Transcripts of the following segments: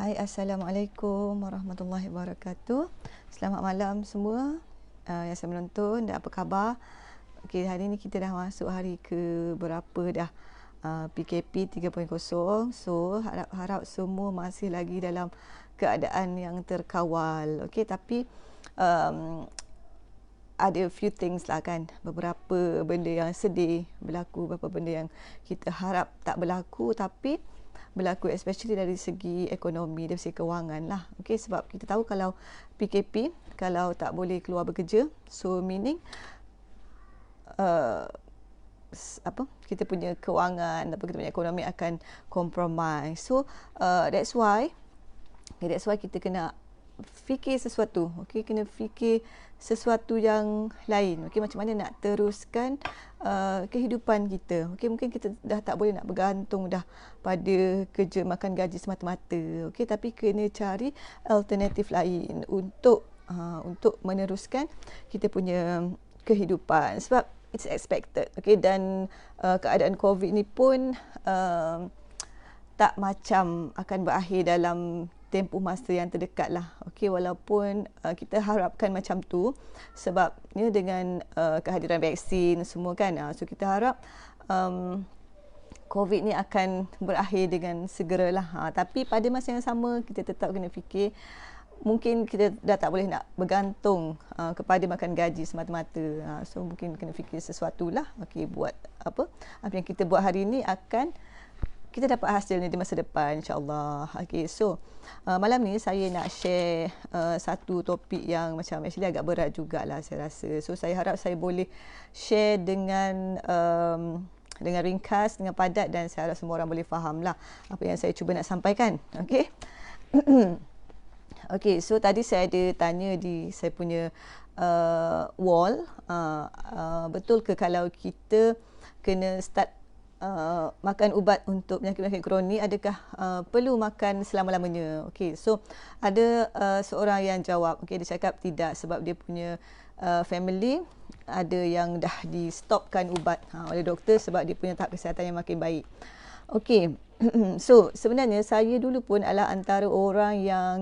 Hai, Assalamualaikum warahmatullahi wabarakatuh. Selamat malam semua yang saya menonton dan apa khabar. Okey, hari ni kita dah masuk hari ke berapa dah, PKP 3.0. So harap semua masih lagi dalam keadaan yang terkawal. Okey, tapi ada few things lah kan, beberapa benda yang sedih berlaku, beberapa benda yang kita harap tak berlaku tapi berlaku, especially dari segi ekonomi, dari segi kewangan lah. Okay, sebab kita tahu kalau PKP, kalau tak boleh keluar bekerja, so meaning kita punya kewangan, kita punya ekonomi akan compromise. So that's why kita kena fikir sesuatu, okay, kena fikir sesuatu yang lain, okay, macam mana nak teruskan kehidupan kita. Okay, mungkin kita dah tak boleh nak bergantung dah pada kerja makan gaji semata-mata, okay, tapi kena cari alternatif lain untuk meneruskan kita punya kehidupan, sebab it's expected, okay, dan keadaan COVID ni pun tak macam akan berakhir dalam tempoh masa yang terdekat lah. Okay, walaupun kita harapkan macam tu sebabnya dengan kehadiran vaksin semua kan. So kita harap COVID ni akan berakhir dengan segeralah. Tapi pada masa yang sama kita tetap kena fikir mungkin kita dah tak boleh nak bergantung kepada makan gaji semata-mata. So mungkin kena fikir sesuatu lah. Okay, buat apa yang kita buat hari ni akan kita dapat hasilnya di masa depan, insyaAllah. Okay, so malam ni saya nak share satu topik yang macam actually agak berat jugalah saya rasa. So saya harap saya boleh share dengan ringkas, dengan padat, dan saya harap semua orang boleh faham lah apa yang saya cuba nak sampaikan. Okay. Okay, so tadi saya ada tanya di saya punya wall, betul ke kalau kita kena start makan ubat untuk penyakit-penyakit kronik, adakah perlu makan selama-lamanya? Okey, so ada seorang yang jawab, okey, dia cakap tidak, sebab dia punya family ada yang dah di stopkan ubat oleh doktor sebab dia punya tahap kesihatan yang makin baik. Okey. So sebenarnya saya dulu pun adalah antara orang yang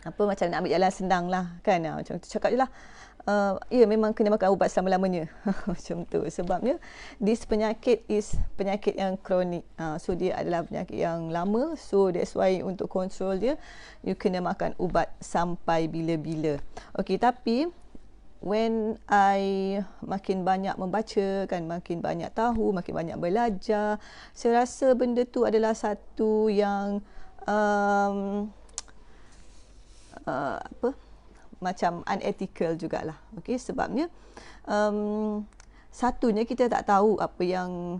macam nak ambil jalan senang lah kan, macam tu cakap je lah. Ya, memang kena makan ubat selama-lamanya. Macam tu. Sebabnya this penyakit is penyakit yang kronik. So dia adalah penyakit yang lama. So that's why untuk kontrol dia, you kena makan ubat sampai bila-bila. Okay, tapi when I makin banyak membaca kan, makin banyak tahu, makin banyak belajar, saya rasa benda tu adalah satu yang macam unethical jugalah. Okay, sebabnya satunya kita tak tahu apa yang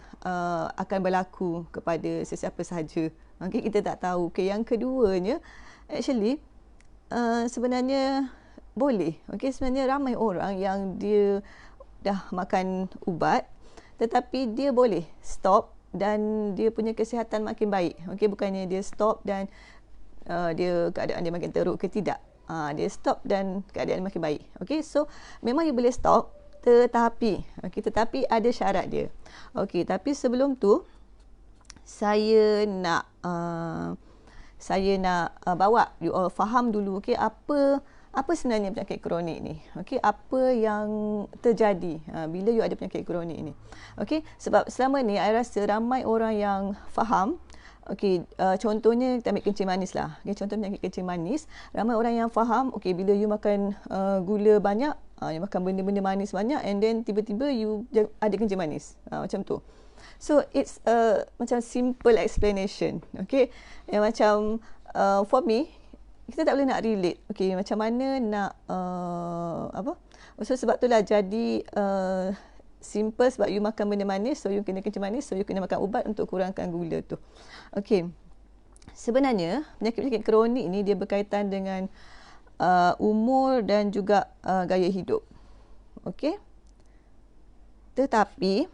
akan berlaku kepada sesiapa sahaja. Okay, kita tak tahu. Okay, yang keduanya actually sebenarnya boleh. Okay, sebenarnya ramai orang yang dia dah makan ubat tetapi dia boleh stop dan dia punya kesihatan makin baik. Okay, bukannya dia stop dan keadaan dia makin teruk ke, tidak. Dia stop dan keadaan makin baik. Okay, so memang you boleh stop, tetapi ada syarat dia. Okay, tapi sebelum tu saya nak bawa you all faham dulu, okay, apa sebenarnya penyakit kronik ni. Okay, apa yang terjadi bila you ada penyakit kronik ni. Okay, sebab selama ni I rasa ramai orang yang faham. Okey, contohnya kita ambil kencing manis lah. Okay, contoh penyakit kencing manis, ramai orang yang faham, okey, bila you makan gula banyak, you makan benda-benda manis banyak, and then tiba-tiba you ada kencing manis. Macam tu. So it's macam simple explanation. Okay, yang macam for me, kita tak boleh nak relate. Okay, macam mana nak So sebab itulah jadi simple, sebab you makan benda manis, so you kena kencing manis, so you kena makan ubat untuk kurangkan gula tu. Okey. Sebenarnya penyakit-penyakit kronik ni dia berkaitan dengan umur dan juga gaya hidup. Okey. Tetapi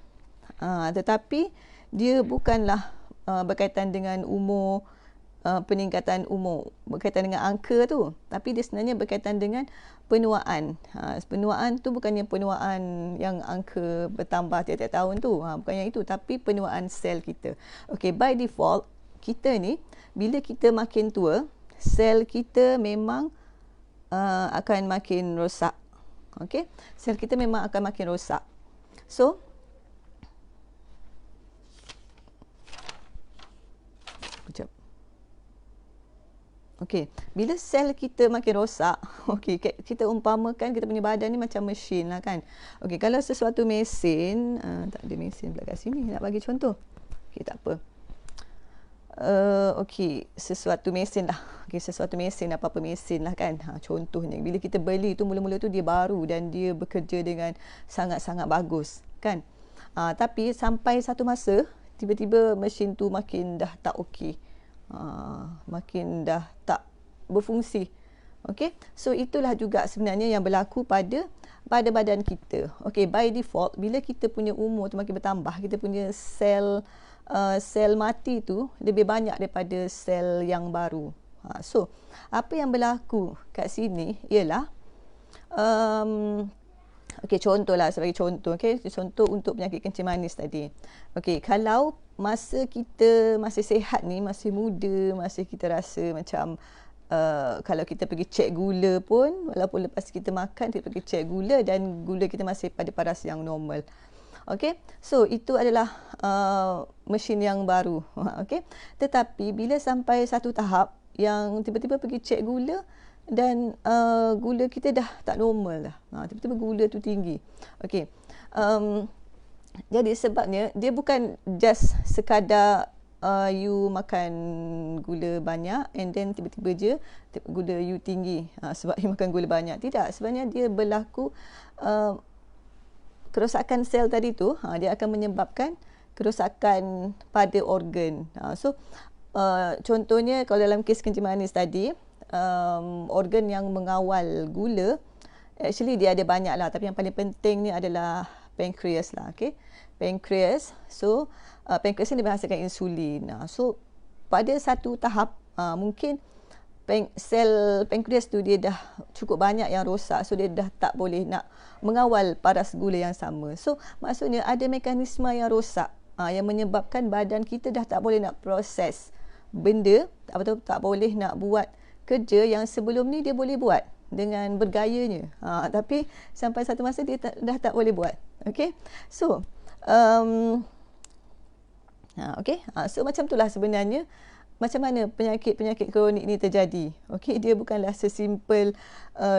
dia bukanlah berkaitan dengan umur, peningkatan umur, berkaitan dengan angka tu, tapi dia sebenarnya berkaitan dengan penuaan. Penuaan tu bukannya penuaan yang angka bertambah tiap-tiap tahun tu, bukan yang itu, tapi penuaan sel kita. Okey, by default kita ni bila kita makin tua, sel kita memang akan makin rosak. Okey, sel kita memang akan makin rosak. So sekejap. Okey, bila sel kita makin rosak, okey, kita umpamakan kita punya badan ni macam mesin lah kan. Okey, kalau sesuatu mesin, tak ada mesin pula kat sini nak bagi contoh. Okey, tak apa. Okey, sesuatu mesin lah. Okey, sesuatu mesin, apa-apa mesin lah kan. Contohnya, bila kita beli tu mula-mula tu dia baru dan dia bekerja dengan sangat-sangat bagus kan. Tapi sampai satu masa, tiba-tiba mesin tu makin dah tak okey. Makin dah tak berfungsi. Okey, so itulah juga sebenarnya yang berlaku pada badan kita. Okey, by default, bila kita punya umur tu makin bertambah, kita punya sel mati tu lebih banyak daripada sel yang baru. So, apa yang berlaku kat sini ialah okey, contohlah sebagai contoh, okey, contoh untuk penyakit kencing manis tadi. Okey, kalau masa kita masih sihat ni, masih muda, masih kita rasa macam kalau kita pergi cek gula pun, walaupun lepas kita makan, kita pergi cek gula dan gula kita masih pada paras yang normal. Okey, so itu adalah mesin yang baru. Okey, tetapi bila sampai satu tahap yang tiba-tiba pergi cek gula dan gula kita dah tak normal dah. Tiba-tiba gula tu tinggi. Okey, jadi sebabnya dia bukan just sekadar you makan gula banyak and then tiba-tiba je gula you tinggi sebab you makan gula banyak. Tidak, sebenarnya dia berlaku kerosakan sel tadi tu, dia akan menyebabkan kerosakan pada organ. So contohnya kalau dalam kes kencing manis tadi, organ yang mengawal gula, actually dia ada banyak lah, tapi yang paling penting ni adalah pankreas lah. Okay, pankreas. So pankreas ni dia menghasilkan insulin. So pada satu tahap mungkin sel pankreas tu dia dah cukup banyak yang rosak, so dia dah tak boleh nak mengawal paras gula yang sama. So maksudnya ada mekanisme yang rosak yang menyebabkan badan kita dah tak boleh nak proses benda, atau tak boleh nak buat kerja yang sebelum ni dia boleh buat dengan bergayanya, tapi sampai satu masa dia dah tak boleh buat. Okay, so okay, so macam itulah sebenarnya macam mana penyakit-penyakit kronik ni terjadi. Okey, dia bukanlah sesimpel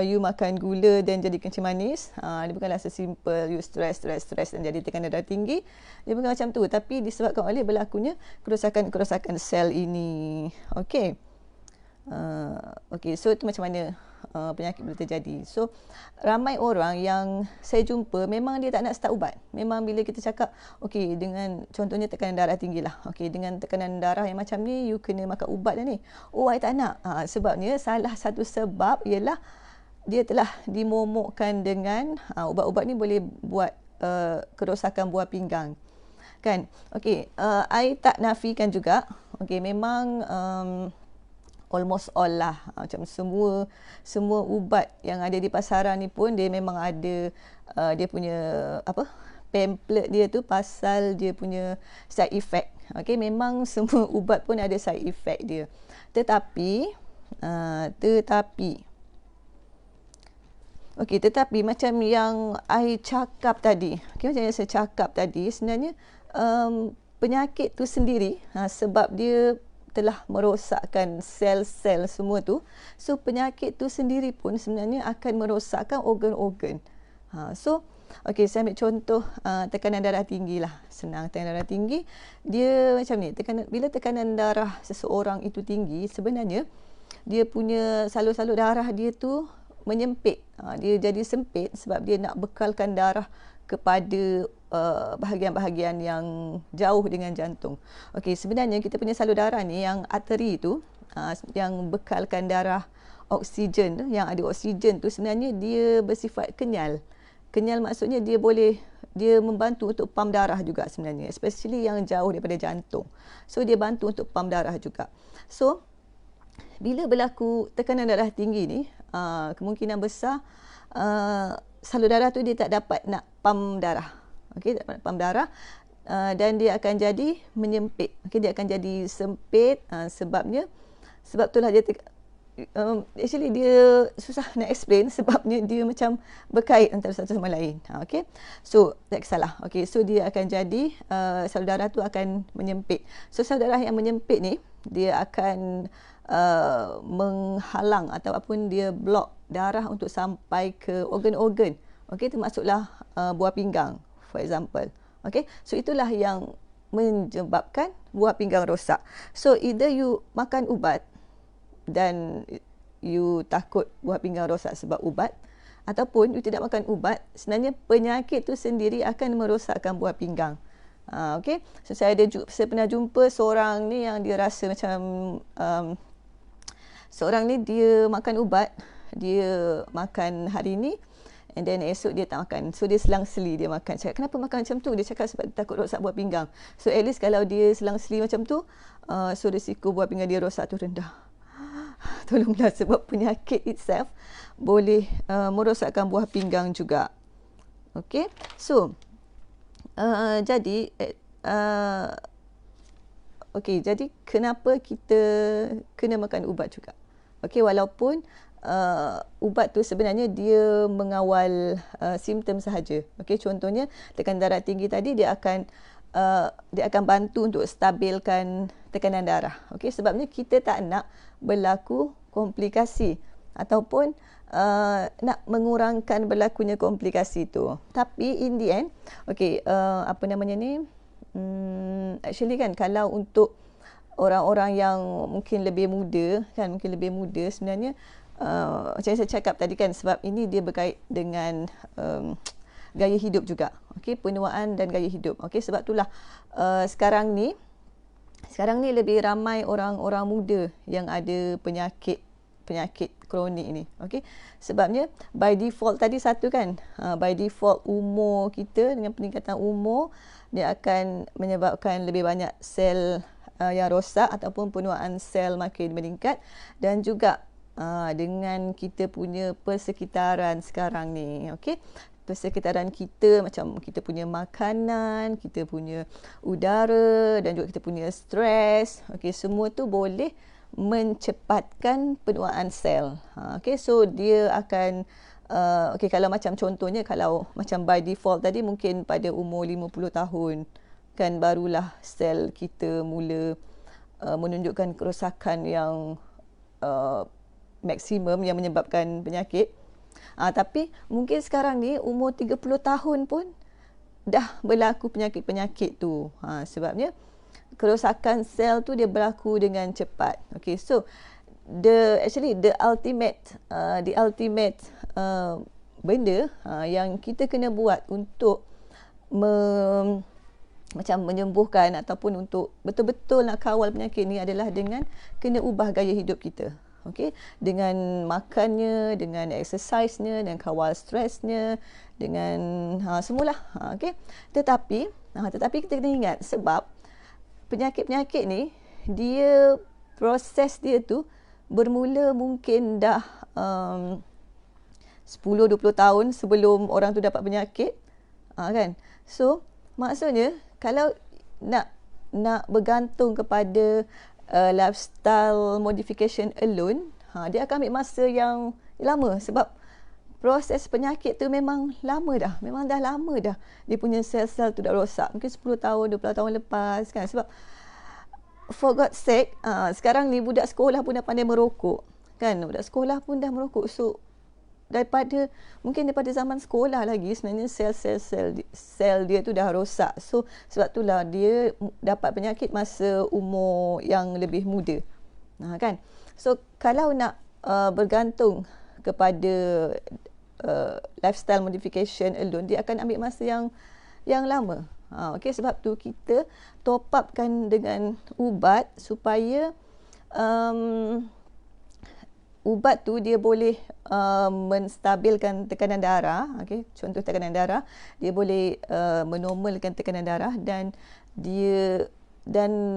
you makan gula dan jadi kencing manis. Dia bukanlah sesimpel you stres dan jadi tekanan darah tinggi. Dia bukan macam tu, tapi disebabkan oleh berlakunya kerosakan sel ini. Okey. Okey, so itu macam mana penyakit boleh terjadi. So ramai orang yang saya jumpa memang dia tak nak start ubat. Memang bila kita cakap okey, dengan contohnya tekanan darah tinggi lah. Okey, dengan tekanan darah yang macam ni you kena makan ubat dah ni. Oh, I tak nak. Sebabnya salah satu sebab ialah dia telah dimomokkan dengan ubat-ubat ni boleh buat kerosakan buah pinggang. Kan? Okey, I tak nafikan juga. Okey, memang almost all lah, macam semua ubat yang ada di pasaran ni pun dia memang ada dia punya pamphlet dia tu pasal dia punya side effect. Okey, memang semua ubat pun ada side effect dia, tetapi macam yang I cakap tadi, macam yang saya cakap tadi, sebenarnya penyakit tu sendiri sebab dia telah merosakkan sel-sel semua tu. So penyakit tu sendiri pun sebenarnya akan merosakkan organ-organ. So okey, saya ambil contoh tekanan darah tinggi lah. Senang, tekanan darah tinggi dia macam ni. Bila tekanan darah seseorang itu tinggi, sebenarnya dia punya salur-salur darah dia tu menyempit. Dia jadi sempit sebab dia nak bekalkan darah kepada bahagian-bahagian yang jauh dengan jantung. Okey, sebenarnya kita punya salur darah ni, yang arteri tu, yang bekalkan darah oksigen tu, yang ada oksigen tu, sebenarnya dia bersifat kenyal. Kenyal maksudnya dia membantu untuk pam darah juga sebenarnya, especially yang jauh daripada jantung. So dia bantu untuk pam darah juga. So bila berlaku tekanan darah tinggi ni, kemungkinan besar salur darah tu dia tak dapat nak pam darah. Okey, tak dapat pam darah dan dia akan jadi menyempit. Okey, dia akan jadi sempit, sebab itulah dia actually dia susah nak explain sebabnya dia macam berkait antara satu sama lain. Okey. So, tak salah. Okey, so dia akan jadi saluran darah tu akan menyempit. So saluran darah yang menyempit ni dia akan menghalang ataupun dia blok darah untuk sampai ke organ-organ. Okey, termasuklah buah pinggang for example. Okey. So itulah yang menyebabkan buah pinggang rosak. So either you makan ubat dan you takut buah pinggang rosak sebab ubat, ataupun you tidak makan ubat, sebenarnya penyakit tu sendiri akan merosakkan buah pinggang. Okay. So saya pernah jumpa seorang ni yang dia rasa macam seorang ni dia makan ubat, dia makan hari ni and then esok dia tak makan. So dia selang-seli dia makan. Cakap, kenapa makan macam tu? Dia cakap sebab dia takut rosak buah pinggang. So at least kalau dia selang-seli macam tu, so risiko buah pinggang dia rosak tu rendah. Tolonglah, sebab penyakit itself boleh merosakkan buah pinggang juga. Okay. So jadi jadi kenapa kita kena makan ubat juga? Okay, walaupun ubat tu sebenarnya dia mengawal simptom sahaja. Okay, contohnya tekanan darah tinggi tadi dia akan bantu untuk stabilkan tekanan darah. Okay, sebabnya kita tak nak berlaku komplikasi ataupun nak mengurangkan berlakunya komplikasi tu. Tapi in the end, actually kan, kalau untuk orang-orang yang mungkin lebih muda sebenarnya macam saya cakap tadi kan, sebab ini dia berkait dengan gaya hidup juga. Okey, penuaan dan gaya hidup. Okey, sebab itulah sekarang ni lebih ramai orang-orang muda yang ada penyakit kronik ni. Okey, sebabnya by default tadi satu kan, by default umur kita, dengan peningkatan umur dia akan menyebabkan lebih banyak sel yang rosak ataupun penuaan sel makin meningkat, dan juga dengan kita punya persekitaran sekarang ni. Okey, persekitaran kita, macam kita punya makanan, kita punya udara dan juga kita punya stres. Okey, semua tu boleh mencepatkan penuaan sel. Okey, so dia akan kalau macam contohnya, kalau macam by default tadi mungkin pada umur 50 tahun kan barulah sel kita mula menunjukkan kerosakan yang maksimum yang menyebabkan penyakit. Tapi mungkin sekarang ni umur 30 tahun pun dah berlaku penyakit-penyakit tu. Sebabnya kerosakan sel tu dia berlaku dengan cepat. Okay, so the ultimate benda yang kita kena buat untuk macam menyembuhkan ataupun untuk betul-betul nak kawal penyakit ni adalah dengan kena ubah gaya hidup kita. Okey, dengan makannya, dengan exercise-nya, dengan kawal stresnya, dengan semualah. Okey. Tetapi kita kena ingat, sebab penyakit-penyakit ni dia proses dia tu bermula mungkin dah 10-20 tahun sebelum orang tu dapat penyakit. Kan? So, maksudnya kalau nak bergantung kepada lifestyle modification alone, dia akan ambil masa yang lama, sebab proses penyakit tu memang dah lama dah dia punya sel-sel tu dah rosak, mungkin 10 tahun 20 tahun lepas kan. Sebab for God's sake, sekarang ni budak sekolah pun dah pandai merokok kan, budak sekolah pun dah merokok. So daripada zaman sekolah lagi sebenarnya sel dia tu dah rosak. So sebab itulah dia dapat penyakit masa umur yang lebih muda. Kan? So kalau nak bergantung kepada lifestyle modification alone, dia akan ambil masa yang lama. Okey, sebab tu kita top upkan dengan ubat supaya ubat tu dia boleh menstabilkan tekanan darah. Okay, contoh tekanan darah, dia boleh menormalkan tekanan darah, dan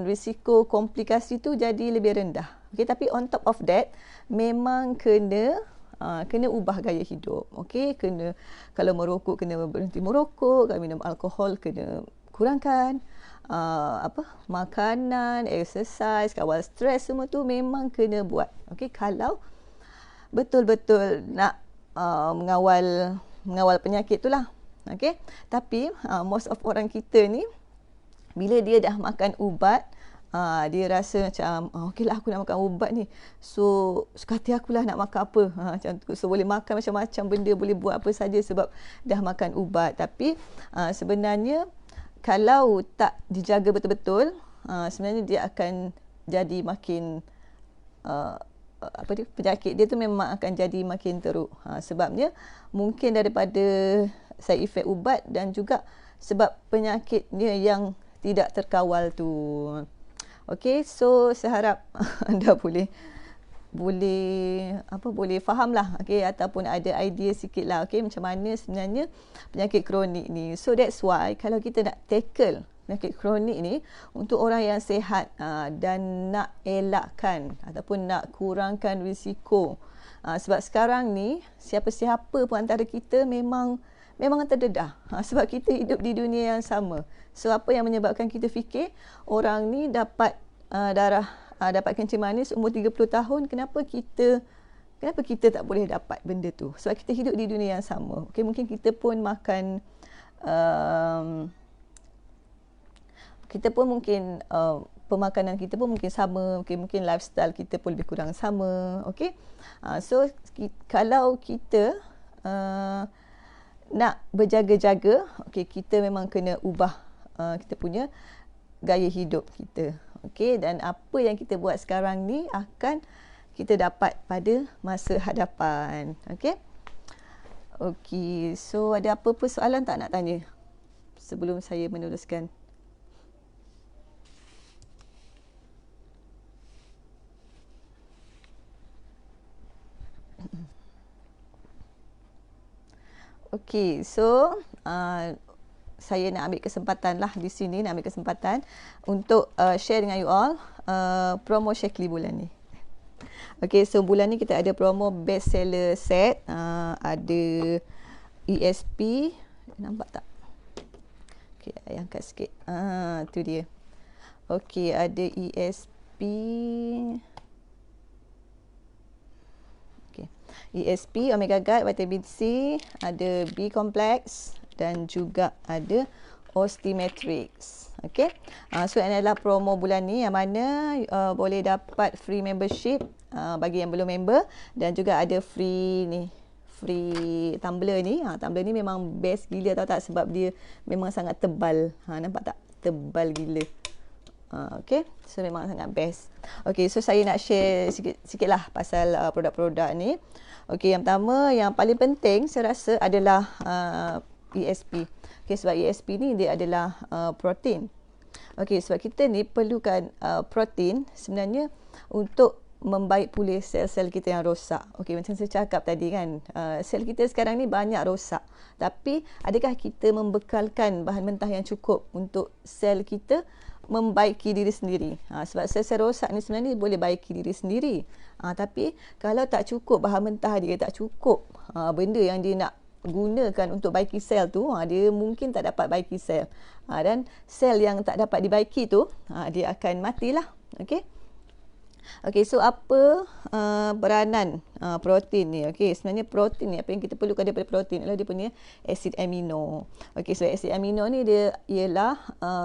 risiko komplikasi tu jadi lebih rendah. Okay, tapi on top of that, memang kena ubah gaya hidup. Okay, kalau merokok kena berhenti merokok, kalau minum alkohol kena kurangkan. Makanan, exercise, kawal stres, semua tu memang kena buat. Okey, kalau betul-betul nak mengawal penyakit tu lah. Okey, tapi most of orang kita ni bila dia dah makan ubat, dia rasa macam okeylah, aku nak makan ubat ni, so suka hati akulah nak makan apa, macam tu. So boleh makan macam-macam benda, boleh buat apa saja sebab dah makan ubat. Tapi sebenarnya kalau tak dijaga betul-betul, sebenarnya dia akan jadi makin penyakit dia tu memang akan jadi makin teruk. Sebabnya mungkin daripada side effect ubat dan juga sebab penyakitnya yang tidak terkawal tu. Okey, so saya harap anda boleh fahamlah, okey, ataupun ada idea sikitlah, okey, macam mana sebenarnya penyakit kronik ni. So that's why kalau kita nak tackle penyakit kronik ni untuk orang yang sihat dan nak elakkan ataupun nak kurangkan risiko, sebab sekarang ni siapa-siapa pun antara kita memang terdedah, sebab kita hidup di dunia yang sama. So apa yang menyebabkan kita fikir orang ni dapat dapat kencing manis umur 30 tahun, kenapa kita tak boleh dapat benda tu? Sebab kita hidup di dunia yang sama. Okey, mungkin kita pun makan pemakanan kita pun mungkin sama, mungkin lifestyle kita pun lebih kurang sama. Okey, so kalau kita nak berjaga-jaga, okey, kita memang kena ubah kita punya gaya hidup kita. Okey, dan apa yang kita buat sekarang ni akan kita dapat pada masa hadapan. Okey. Okey, so ada apa-apa soalan tak nak tanya sebelum saya meneruskan? Okey, so saya nak ambil kesempatan lah di sini, nak ambil kesempatan untuk share dengan you all promo Shaklee bulan ni. Okey, so bulan ni kita ada promo best seller set, ada ESP, nampak tak? Okey, saya angkat sikit. Tu dia. Okey, ada ESP. Okey. ESP, Omega Guard, Vitamin C, ada B Complex dan juga ada Osteomatrix. Okey. So ini adalah promo bulan ni yang mana boleh dapat free membership bagi yang belum member, dan juga ada free tumbler ni. Tumbler ni memang best gila, tahu tak, sebab dia memang sangat tebal. Nampak tak? Tebal gila. Okey. So memang sangat best. Okey, so saya nak share sikitlah pasal produk-produk ni. Okey, yang pertama, yang paling penting saya rasa adalah ESP. Okey, sebab ESP ni dia adalah protein. Okey, sebab kita ni perlukan protein sebenarnya untuk membaik pulih sel-sel kita yang rosak. Okey, macam saya cakap tadi kan, sel kita sekarang ni banyak rosak. Tapi adakah kita membekalkan bahan mentah yang cukup untuk sel kita membaiki diri sendiri? Sebab sel-sel rosak ni sebenarnya boleh baiki diri sendiri. Tapi kalau tak cukup bahan mentah dia, tak cukup benda yang dia nak gunakan untuk baiki sel tu, dia mungkin tak dapat baiki sel. Dan sel yang tak dapat dibaiki tu, dia akan matilah. Okey. Okey, so apa peranan protein ni? Okey, sebenarnya protein ni, apa yang kita perlukan daripada protein adalah dia punya asid amino. Okey, so asid amino ni dia ialah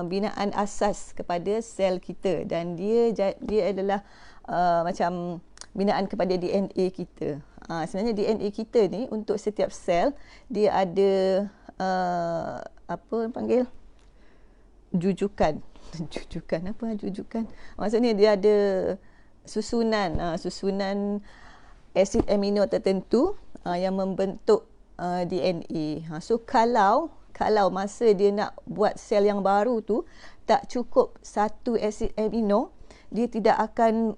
binaan asas kepada sel kita, dan dia adalah macam binaan kepada DNA kita. Sebenarnya DNA kita ni untuk setiap sel dia ada apa orang panggil, jujukan. Jujukan. Maksudnya dia ada susunan asid amino tertentu yang membentuk DNA. So kalau masa dia nak buat sel yang baru tu tak cukup satu asid amino, dia tidak akan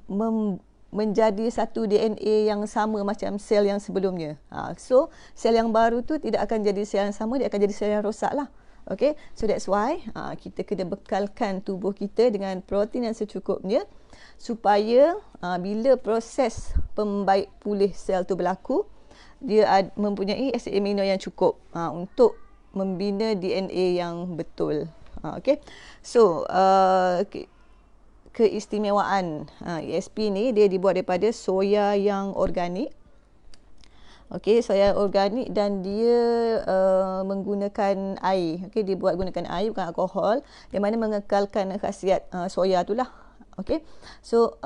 menjadi satu DNA yang sama macam sel yang sebelumnya. So sel yang baru tu tidak akan jadi sel yang sama, dia akan jadi sel yang rosak lah. Okay, so that's why kita kena bekalkan tubuh kita dengan protein yang secukupnya, supaya bila proses pembaik pulih sel tu berlaku, dia mempunyai asid amino yang cukup untuk membina DNA yang betul. Okey. So keistimewaan ESP ni, dia dibuat daripada soya yang organik. Okey, soya organik, dan dia menggunakan air. Okey, dibuat gunakan air, bukan alkohol, yang mana mengekalkan khasiat soya itulah. Okey. So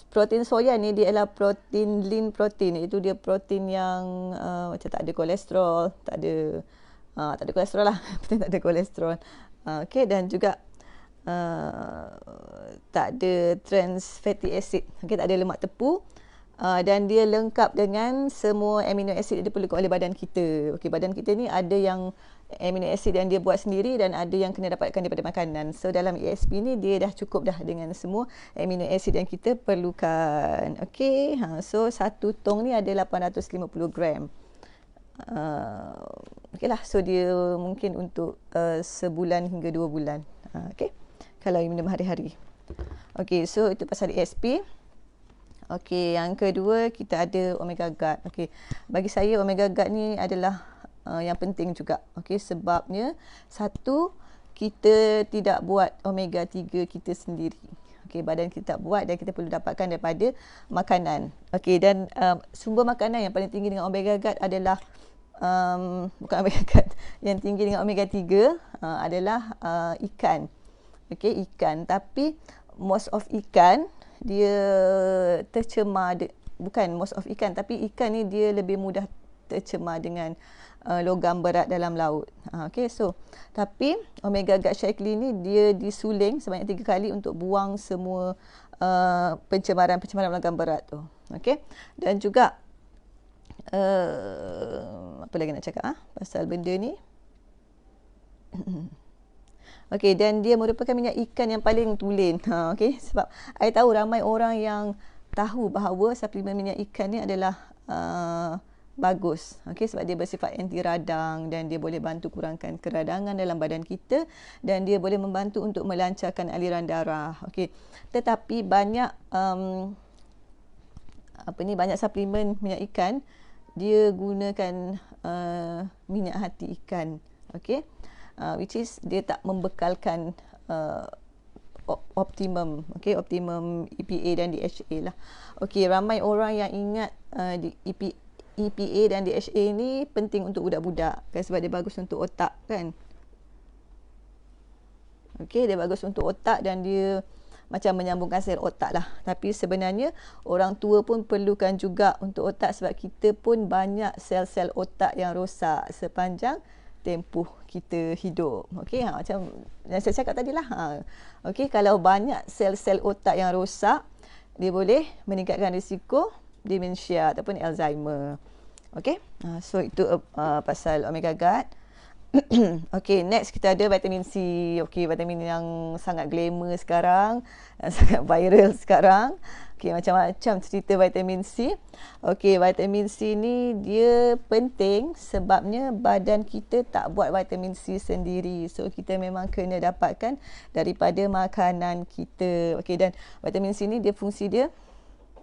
protein soya ni dia adalah protein lean protein, iaitu dia protein yang macam tak ada kolesterol, tak ada kolesterol lah. Tak ada kolesterol. Okey, dan juga tak ada trans fatty acid. Okey, tak ada lemak tepu. Dan dia lengkap dengan semua amino acid yang diperlukan oleh badan kita. Okey, badan kita ni ada yang amino acid yang dia buat sendiri dan ada yang kena dapatkan daripada makanan. So dalam ESP ni dia dah cukup dah dengan semua amino acid yang kita perlukan. Okey, so satu tong ni ada 850 gram. Okeylah, so dia mungkin untuk sebulan hingga 2 bulan. Okey, kalau minum hari-hari. Okey, so itu pasal ESP. Okey, yang kedua kita ada omega guard. Okey, bagi saya omega guard ni adalah yang penting juga. Okey, sebabnya satu, kita tidak buat omega 3 kita sendiri. Okey, badan kita tak buat dan kita perlu dapatkan daripada makanan. Okey, dan sumber makanan yang paling tinggi dengan omega guard adalah bukan omega guard, yang tinggi dengan omega 3 adalah ikan. Okey, ikan. Tapi most of ikan dia tercemar, bukan most of ikan, tapi ikan ni dia lebih mudah tercemar dengan logam berat dalam laut. Okey, so tapi omega guard cycling ni dia disuling sebanyak 3 kali untuk buang semua pencemaran logam berat tu. Okey, dan juga apa lagi nak cakap pasal benda ni. Okey, dan dia merupakan minyak ikan yang paling tulen. Okey, sebab saya tahu ramai orang yang tahu bahawa suplemen minyak ikan ni adalah bagus. Okey, sebab dia bersifat anti radang dan dia boleh bantu kurangkan keradangan dalam badan kita dan dia boleh membantu untuk melancarkan aliran darah. Okey, tetapi banyak banyak suplemen minyak ikan dia gunakan minyak hati ikan. Okey. Which is dia tak membekalkan optimum, optimum EPA dan DHA lah. Okey, ramai orang yang ingat EPA dan DHA ni penting untuk budak-budak kan, sebab dia bagus untuk otak kan. Okey, dia bagus untuk otak dan dia macam menyambungkan sel otak lah. Tapi sebenarnya orang tua pun perlukan juga untuk otak, sebab kita pun banyak sel-sel otak yang rosak sepanjang tempoh kita hidup. Okey, macam yang saya cakap tadi lah. Okey, kalau banyak sel-sel otak yang rosak, dia boleh meningkatkan risiko demensia ataupun Alzheimer. Okey, so itu pasal omega guard. Okey, next kita ada vitamin C. Okey, vitamin yang sangat glamour sekarang, sangat viral sekarang. Okey, macam-macam cerita vitamin C. Okey, vitamin C ni dia penting sebabnya badan kita tak buat vitamin C sendiri. So kita memang kena dapatkan daripada makanan kita. Okey, dan vitamin C ni dia fungsi dia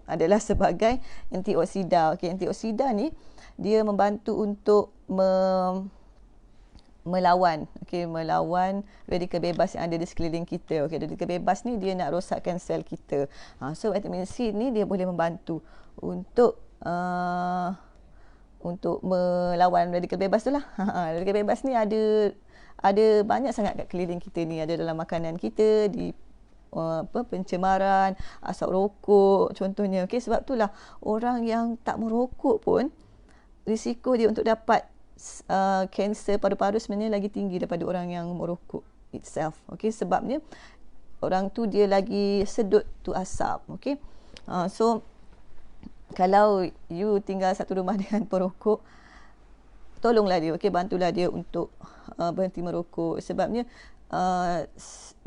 adalah sebagai antioksida. Okey, antioksida ni dia membantu untuk melawan radikal bebas yang ada di sekeliling kita. Okey, radikal bebas ni dia nak rosakkan sel kita. So vitamin C ni dia boleh membantu untuk melawan radikal bebas tu lah. Radikal bebas ni ada banyak sangat kat keliling kita ni, ada dalam makanan kita, di pencemaran, asap rokok contohnya. Okey, sebab itulah orang yang tak merokok pun risiko dia untuk dapat kanser paru-paru sebenarnya lagi tinggi daripada orang yang merokok itself. Okey, sebabnya orang tu dia lagi sedut tu asap. Okey, so kalau you tinggal satu rumah dengan perokok, tolonglah dia. Okey, bantulah dia untuk berhenti merokok. Sebabnya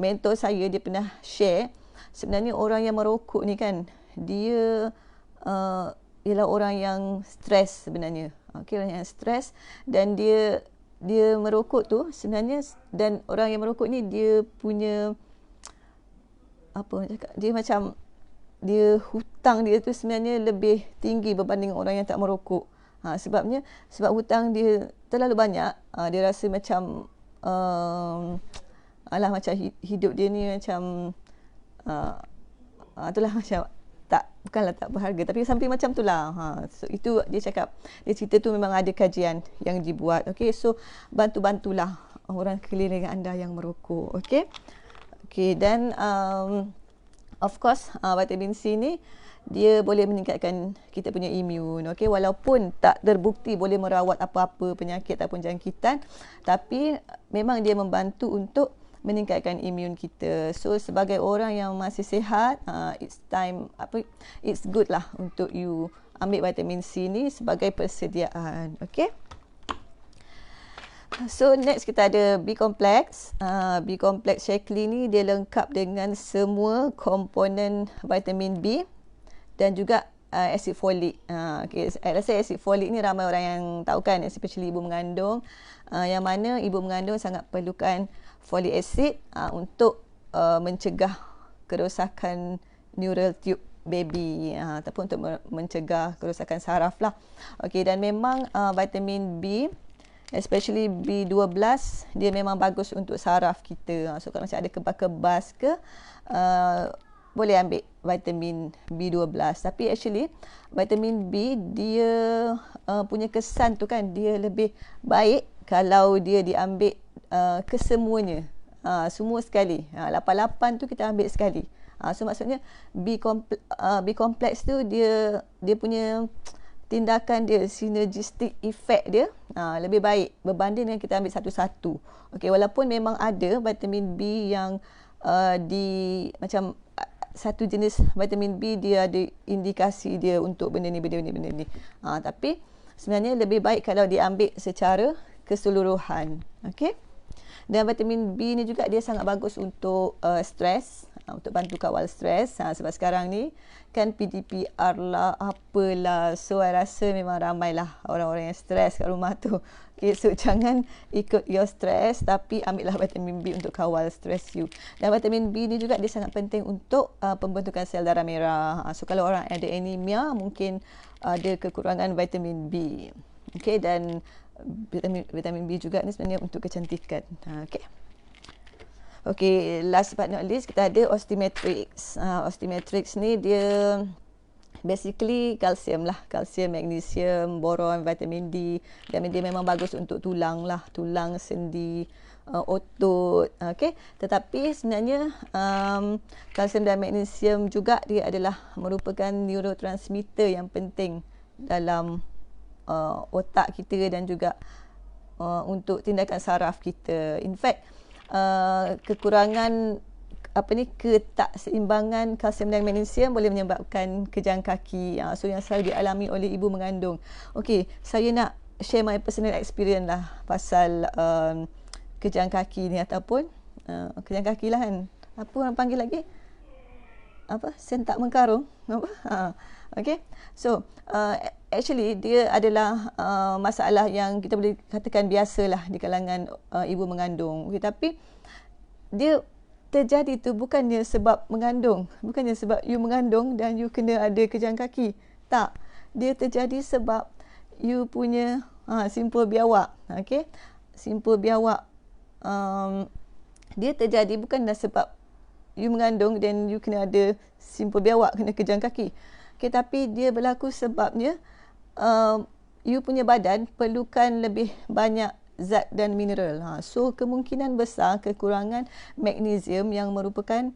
mentor saya dia pernah share, sebenarnya orang yang merokok ni kan, dia ialah orang yang stres sebenarnya. Okey, orang yang stres, dan dia merokok tu sebenarnya, dan orang yang merokok ni dia punya dia macam hutang dia tu sebenarnya lebih tinggi berbanding orang yang tak merokok. Sebab hutang dia terlalu banyak. Dia rasa macam alah macam hidup dia ni macam itulah macam bukanlah tak berharga, tapi sampai macam itulah. So itu dia cakap, dia cerita tu memang ada kajian yang dibuat. Okey, so bantulah orang keliling anda yang merokok. Okey, dan of course vitamin C ni dia boleh meningkatkan kita punya imun. Okey, walaupun tak terbukti boleh merawat apa-apa penyakit ataupun jangkitan, tapi memang dia membantu untuk meningkatkan imun kita. So sebagai orang yang masih sihat, it's good lah untuk you ambil vitamin C ni sebagai persediaan. Okey. So next kita ada B complex. B complex Shaklee ni dia lengkap dengan semua komponen vitamin B dan juga asid folik. Okay, saya rasa asid folik ni ramai orang yang tahu kan, especially ibu mengandung, yang mana ibu mengandung sangat perlukan folic acid untuk mencegah kerosakan neural tube baby, ataupun untuk mencegah kerosakan saraf lah. Okay, dan memang vitamin B, especially B12, dia memang bagus untuk saraf kita. So kalau macam ada kebas-kebas ke, boleh ambil vitamin B12. Tapi actually vitamin B dia punya kesan tu kan, dia lebih baik kalau dia diambil kesemuanya, semua sekali. 88 tu kita ambil sekali. So maksudnya B complex tu dia punya tindakan dia, synergistic effect dia lebih baik berbanding dengan kita ambil satu-satu. Okey, walaupun memang ada vitamin B yang macam satu jenis vitamin B dia ada indikasi dia untuk benda ni. Tapi sebenarnya lebih baik kalau diambil secara keseluruhan. Okey. Dan vitamin B ni juga dia sangat bagus untuk stres, untuk bantu kawal stres. Sebab sekarang ni kan PDPR lah, apalah. So, saya rasa memang ramailah orang-orang yang stres kat rumah tu. Okay, so jangan ikut your stres, tapi ambillah vitamin B untuk kawal stres you. Dan vitamin B ni juga dia sangat penting untuk pembentukan sel darah merah. So, kalau orang ada anemia, mungkin ada kekurangan vitamin B. Okay, dan vitamin B juga ni sebenarnya untuk kecantikan. Okay. Okay, last but not least kita ada Osteomatrix. Osteomatrix ni dia basically kalsium lah, kalsium, magnesium, boron, vitamin D. Dan dia memang bagus untuk tulang lah, tulang, sendi, otot. Okay. Tetapi sebenarnya kalsium dan magnesium juga dia adalah merupakan neurotransmitter yang penting dalam otak kita dan juga untuk tindakan saraf kita. In fact, kekurangan ketakseimbangan kalsium dan magnesium boleh menyebabkan kejang kaki. So yang selalu dialami oleh ibu mengandung. Okey, saya nak share my personal experience lah pasal kejang kaki ni, ataupun kejang kaki lah kan. Apa orang panggil lagi? Sentak mengkarung. Okay. So actually dia adalah masalah yang kita boleh katakan biasalah di kalangan ibu mengandung. Okay, tapi dia terjadi tu bukannya sebab mengandung, bukannya sebab you mengandung dan you kena ada kejang kaki. Tak, dia terjadi sebab you punya simpul biawak. Okay, simpul biawak dia terjadi bukanlah sebab you mengandung dan you kena ada simpul biawak, kena kejang kaki. Okay, tapi dia berlaku sebabnya you punya badan perlukan lebih banyak zat dan mineral. So kemungkinan besar kekurangan magnesium yang merupakan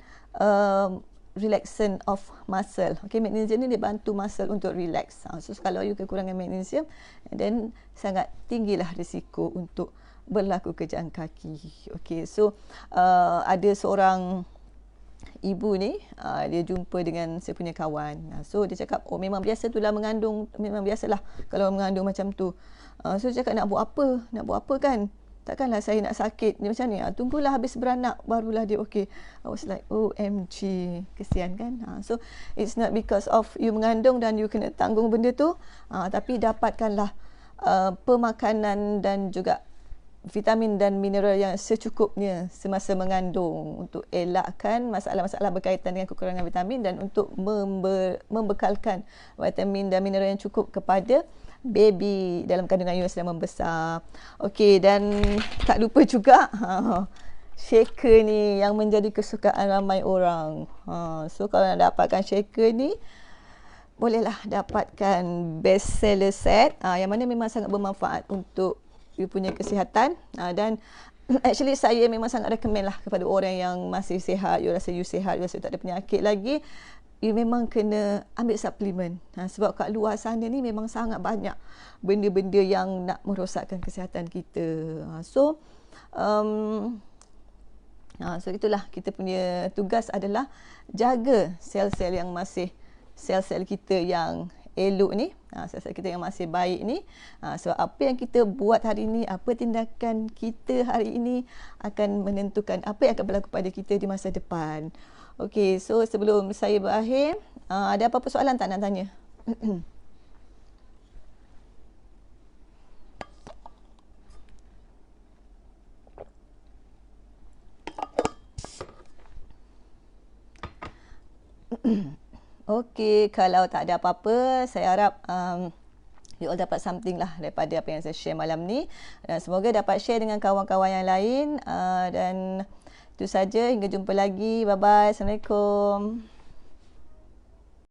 relaxant of muscle. Okay, magnesium ni dia bantu muscle untuk relax. So kalau you kekurangan magnesium, then sangat tinggilah risiko untuk berlaku kejang kaki. Okay, so ada seorang ibu ni, dia jumpa dengan saya punya kawan. So dia cakap, oh memang biasa tu lah mengandung, memang biasalah kalau mengandung macam tu. So dia cakap, nak buat apa kan, takkanlah saya nak sakit dia macam ni. Tunggulah habis beranak barulah dia okey. I was like, OMG, kesian kan. So it's not because of you mengandung dan you kena tanggung benda tu, tapi dapatkanlah pemakanan dan juga vitamin dan mineral yang secukupnya semasa mengandung untuk elakkan masalah-masalah berkaitan dengan kekurangan vitamin dan untuk membekalkan vitamin dan mineral yang cukup kepada baby dalam kandungan you yang sedang membesar. Okey, dan tak lupa juga shaker ni yang menjadi kesukaan ramai orang. So kalau nak dapatkan shaker ni, bolehlah dapatkan best seller set yang mana memang sangat bermanfaat untuk you punya kesihatan, dan actually saya memang sangat recommend lah kepada orang yang masih sihat, you rasa you sihat, you rasa you tak ada penyakit lagi, you memang kena ambil suplemen. Sebab kat luar sana ni memang sangat banyak benda-benda yang nak merosakkan kesihatan kita. So itulah kita punya tugas adalah jaga sel-sel yang masih, sel-sel kita yang elok ni, sel-sel kita yang masih baik ni. Sebab apa yang kita buat hari ini, apa tindakan kita hari ini akan menentukan apa yang akan berlaku pada kita di masa depan. Okey, so sebelum saya berakhir, ada apa-apa soalan tak nak tanya? Okey, kalau tak ada apa-apa, saya harap you all dapat something lah daripada apa yang saya share malam ni. Dan semoga dapat share dengan kawan-kawan yang lain. Dan itu saja, hingga jumpa lagi. Bye-bye. Assalamualaikum.